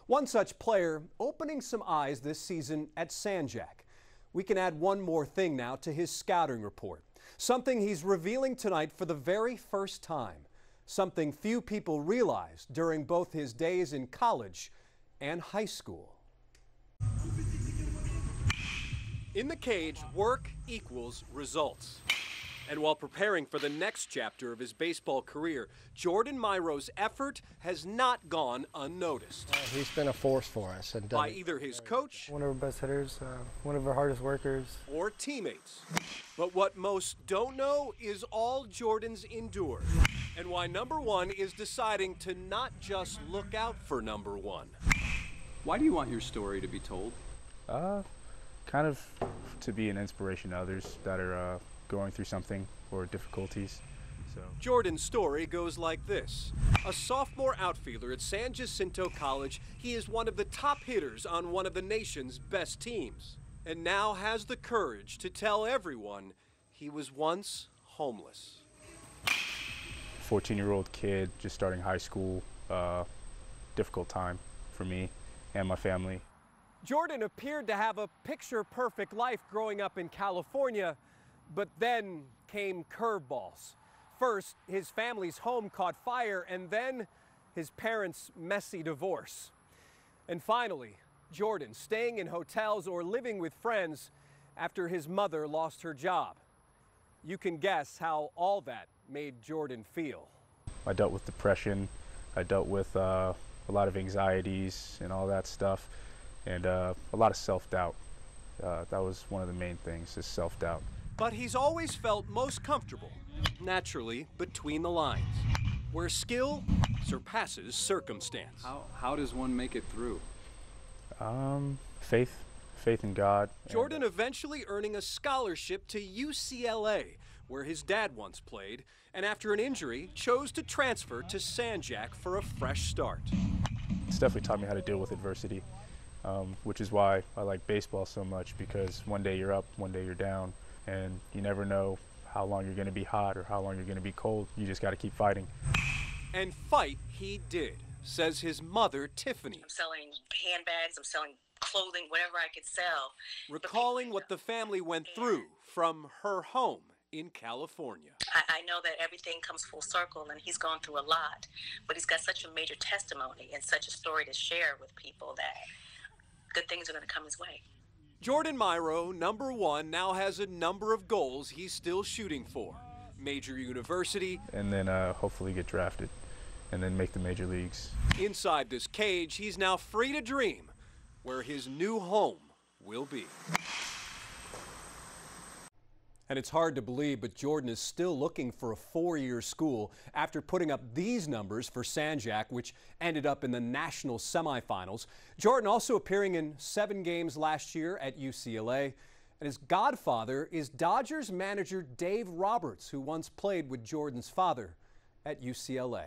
One such player opening some eyes this season at San Jac. We can add one more thing now to his scouting report. Something he's revealing tonight for the very first time. Something few people realized during both his days in college and high school. In the cage, work equals results. And while preparing for the next chapter of his baseball career, Jordan Myrow's effort has not gone unnoticed. He's been a force for us. And by either his coach, one of our best hitters, one of our hardest workers, or teammates. But what most don't know is all Jordan's endured, and why number one is deciding to not just look out for number one. Why do you want your story to be told? Kind of to be an inspiration to others that are going through something or difficulties. Jordan's story goes like this. A sophomore outfielder at San Jacinto College, he is one of the top hitters on one of the nation's best teams, and now has the courage to tell everyone he was once homeless. 14-year-old kid just starting high school, difficult time for me and my family. Jordan appeared to have a picture-perfect life growing up in California, but then came curveballs. First, his family's home caught fire, and then his parents' messy divorce. And finally, Jordan staying in hotels or living with friends after his mother lost her job. You can guess how all that made Jordan feel. I dealt with depression. I dealt with a lot of anxieties and all that stuff, and a lot of self-doubt. That was one of the main things, is self-doubt. But he's always felt most comfortable, naturally, between the lines, where skill surpasses circumstance. How does one make it through? Faith in God. Jordan eventually earning a scholarship to UCLA, where his dad once played, and after an injury, chose to transfer to San Jac for a fresh start. It's definitely taught me how to deal with adversity, which is why I like baseball so much, because one day you're up, one day you're down, and you never know how long you're going to be hot or how long you're going to be cold. You just got to keep fighting. And fight he did, says his mother, Tiffany. I'm selling handbags, I'm selling clothing, whatever I could sell. Recalling what the family went through from her home in California. I know that everything comes full circle, and he's gone through a lot, but he's got such a major testimony and such a story to share with people that good things are going to come his way. Jordan Myrow, number one, now has a number of goals he's still shooting for. Major university. And then hopefully get drafted and then make the major leagues. Inside this cage, he's now free to dream where his new home will be. And it's hard to believe, but Jordan is still looking for a four-year school after putting up these numbers for San Jac, which ended up in the national semifinals. Jordan also appearing in 7 games last year at UCLA. And his godfather is Dodgers manager Dave Roberts, who once played with Jordan's father at UCLA.